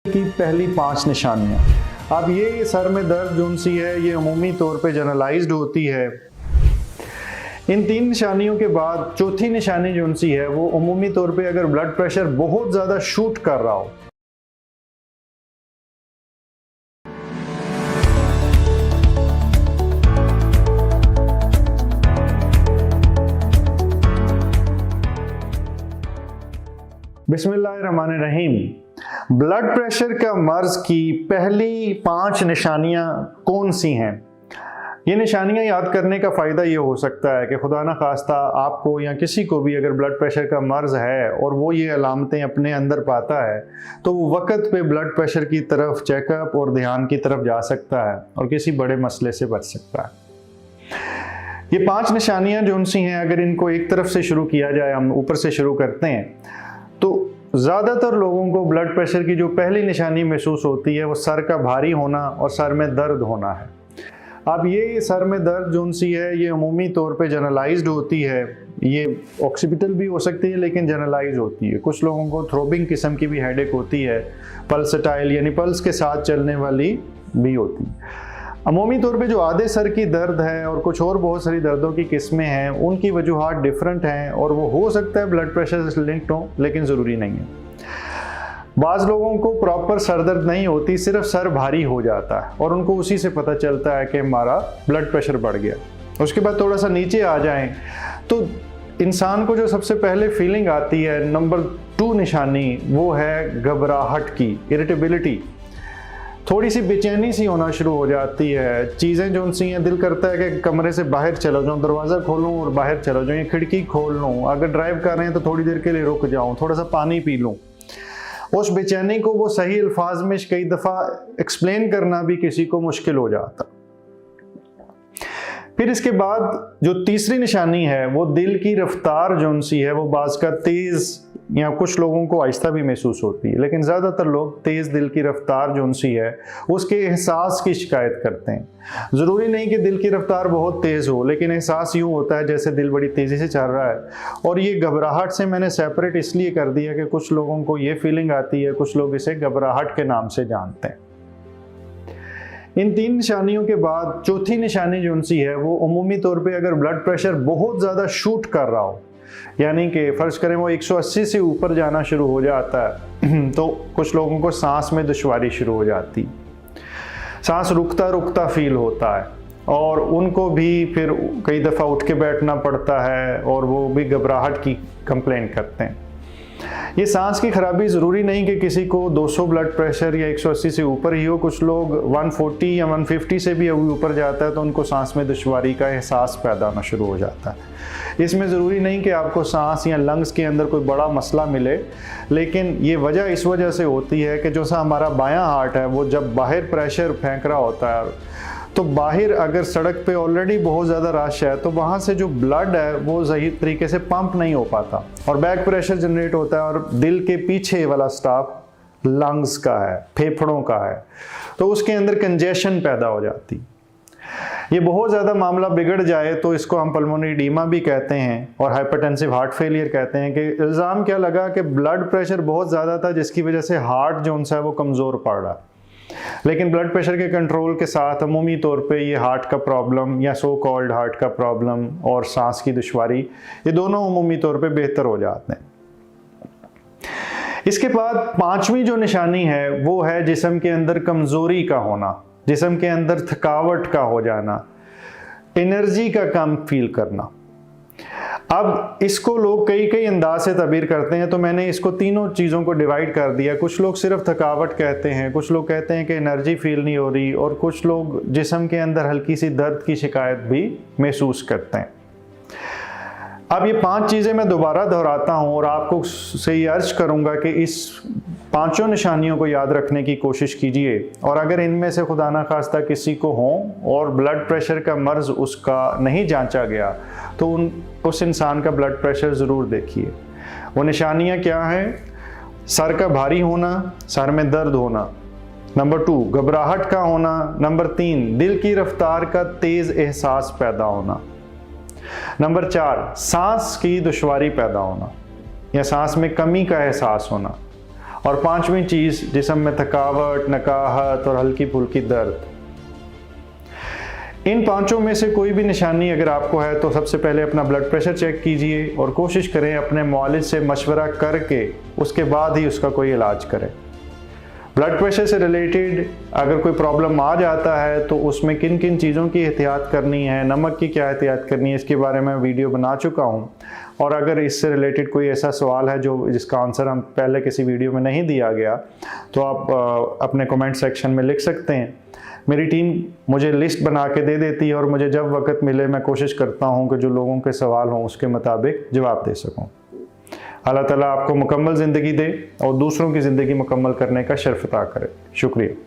की पहली 5 निशानियां। अब ये सर में दर्द जोन सी है ये अमूमी तौर पे जनरलाइज्ड होती है। इन 3 निशानियों के बाद चौथी निशानी जोन सी है वो अमूमी तौर पे अगर ब्लड प्रेशर बहुत ज़्यादा शूट कर रहा हो। बिस्मिल्लाहिर्रहमानिर्रहीम। ब्लड प्रेशर का मर्ज की पहली 5 निशानियां कौन सी हैं? ये निशानियां याद करने का फ़ायदा ये हो सकता है कि खुदा न खास्ता आपको या किसी को भी अगर ब्लड प्रेशर का मर्ज है और वो ये अलामतें अपने अंदर पाता है तो वो वक़्त पे ब्लड प्रेशर की तरफ चेकअप और ध्यान की तरफ जा सकता है और किसी बड़े मसले से बच सकता है। ये 5 निशानियां जो उनसी हैं, अगर इनको एक तरफ से शुरू किया जाए, हम ऊपर से शुरू करते हैं, तो ज़्यादातर लोगों को ब्लड प्रेशर की जो पहली निशानी महसूस होती है वो सर का भारी होना और सर में दर्द होना है। अब ये सर में दर्द जो सी है ये अमूमी तौर पे जनरलाइज्ड होती है। ये ऑक्सीपिटल भी हो सकती है लेकिन जनरलाइज होती है। कुछ लोगों को थ्रोबिंग किस्म की भी हेडेक होती है, पल्सटाइल यानी पल्स के साथ चलने वाली भी होती है। अमूमी तौर पे जो आधे सर की दर्द है और कुछ और बहुत सारी दर्दों की किस्में हैं, उनकी वजूहात डिफरेंट हैं और वो हो सकता है ब्लड प्रेशर से लिंक्ड हो लेकिन ज़रूरी नहीं है। बाज़ लोगों को प्रॉपर सर दर्द नहीं होती, सिर्फ सर भारी हो जाता है और उनको उसी से पता चलता है कि हमारा ब्लड प्रेशर बढ़ गया। उसके बाद थोड़ा सा नीचे आ जाएं तो इंसान को जो सबसे पहले फीलिंग आती है, नंबर 2 निशानी, वो है घबराहट की, इरिटेबिलिटी। थोड़ी सी बेचैनी सी होना शुरू हो जाती है। चीज़ें जो उनसी हैं, दिल करता है कि कमरे से बाहर चला जाऊँ, दरवाज़ा खोलूँ और बाहर चला जाऊँ, या खिड़की खोल लूँ, अगर ड्राइव कर रहे हैं तो थोड़ी देर के लिए रुक जाऊँ, थोड़ा सा पानी पी लूँ। उस बेचैनी को वो सही अल्फाज में कई दफ़ा एक्सप्लेन करना भी किसी को मुश्किल हो जाता। फिर इसके बाद जो तीसरी निशानी है वो दिल की रफ्तार जो उनसी है वो बाज़ का तेज़ या कुछ लोगों को आहिस्ता भी महसूस होती है, लेकिन ज़्यादातर लोग तेज़ दिल की रफ्तार जो उनसी है उसके एहसास की शिकायत करते हैं। ज़रूरी नहीं कि दिल की रफ्तार बहुत तेज़ हो, लेकिन एहसास यूँ होता है जैसे दिल बड़ी तेज़ी से चल रहा है। और ये घबराहट से मैंने सेपरेट इसलिए कर दिया कि कुछ लोगों को ये फीलिंग आती है, कुछ लोग इसे घबराहट के नाम से जानते हैं। इन 3 निशानियों के बाद चौथी निशानी जो उनसी है वो अमूमी तौर पे अगर ब्लड प्रेशर बहुत ज़्यादा शूट कर रहा हो, यानी कि फ़र्ज़ करें वो 180 से ऊपर जाना शुरू हो जाता है तो कुछ लोगों को सांस में दुश्वारी शुरू हो जाती, सांस रुकता रुकता फील होता है और उनको भी फिर कई दफ़ा उठ के बैठना पड़ता है और वो भी घबराहट की कंप्लेंट करते हैं। ये सांस की खराबी ज़रूरी नहीं कि किसी को 200 ब्लड प्रेशर या 180 से ऊपर ही हो, कुछ लोग 140 या 150 से भी ऊपर जाता है तो उनको सांस में दुश्वारी का एहसास पैदा होना शुरू हो जाता है। इसमें ज़रूरी नहीं कि आपको सांस या लंग्स के अंदर कोई बड़ा मसला मिले, लेकिन ये वजह इस वजह से होती है कि जो सा हमारा बायां हार्ट है वो जब बाहर प्रेशर फेंक रहा होता है तो बाहर अगर सड़क पे ऑलरेडी बहुत ज़्यादा रश है तो वहाँ से जो ब्लड है वो सही तरीके से पंप नहीं हो पाता और बैक प्रेशर जनरेट होता है और दिल के पीछे वाला स्टाफ लंग्स का है, फेफड़ों का है, तो उसके अंदर कंजेशन पैदा हो जाती। ये बहुत ज़्यादा मामला बिगड़ जाए तो इसको हम पल्मोनरी एडीमा भी कहते हैं और हाइपरटेंसिव हार्ट फेलियर कहते हैं। कि इल्ज़ाम क्या लगा कि ब्लड प्रेशर बहुत ज़्यादा था जिसकी वजह से हार्ट जो उनसा है वो कमज़ोर पड़ रहा है, लेकिन ब्लड प्रेशर के कंट्रोल के साथ अमूमी तौर पे ये हार्ट का प्रॉब्लम या सो कॉल्ड हार्ट का प्रॉब्लम और सांस की दुश्वारी, ये दोनों अमूमी तौर पे बेहतर हो जाते हैं। इसके बाद 5वीं जो निशानी है वो है जिस्म के अंदर कमज़ोरी का होना, जिस्म के अंदर थकावट का हो जाना, एनर्जी का कम फील करना। अब इसको लोग कई कई अंदाज से तबीर करते हैं, तो मैंने इसको तीनों चीज़ों को डिवाइड कर दिया। कुछ लोग सिर्फ थकावट कहते हैं, कुछ लोग कहते हैं कि एनर्जी फील नहीं हो रही और कुछ लोग जिस्म के अंदर हल्की सी दर्द की शिकायत भी महसूस करते हैं। अब ये 5 चीज़ें मैं दोबारा दोहराता हूँ और आपको से ये अर्ज करूँगा कि इस 5 निशानियों को याद रखने की कोशिश कीजिए और अगर इनमें से खुदा ना खास्ता किसी को हो और ब्लड प्रेशर का मर्ज उसका नहीं जांचा गया तो उस इंसान का ब्लड प्रेशर ज़रूर देखिए। वो निशानियाँ क्या हैं? सर का भारी होना, सर में दर्द होना, नंबर 2 घबराहट का होना, नंबर 3 दिल की रफ्तार का तेज़ एहसास पैदा होना, नंबर 4 सांस की दुश्वारी पैदा होना या सांस में कमी का एहसास होना, और पांचवी चीज़, जिस्म में थकावट, नकाहत और हल्की फुल्की दर्द। इन पांचों में से कोई भी निशानी अगर आपको है तो सबसे पहले अपना ब्लड प्रेशर चेक कीजिए और कोशिश करें अपने मुआलिज से मशवरा करके उसके बाद ही उसका कोई इलाज करें। ब्लड प्रेशर से रिलेटेड अगर कोई प्रॉब्लम आ जाता है तो उसमें किन किन चीज़ों की एहतियात करनी है, नमक की क्या एहतियात करनी है, इसके बारे में वीडियो बना चुका हूँ। और अगर इससे रिलेटेड कोई ऐसा सवाल है जिसका आंसर हम पहले किसी वीडियो में नहीं दिया गया तो आप अपने कमेंट सेक्शन में लिख सकते हैं। मेरी टीम मुझे लिस्ट बना के दे देती है और मुझे जब वक्त मिले मैं कोशिश करता हूँ कि जो लोगों के सवाल हों उसके मुताबिक जवाब दे सकूँ। अल्लाह ताला आपको मुकम्मल ज़िंदगी दे और दूसरों की ज़िंदगी मुकम्मल करने का शर्फ अता करे। शुक्रिया।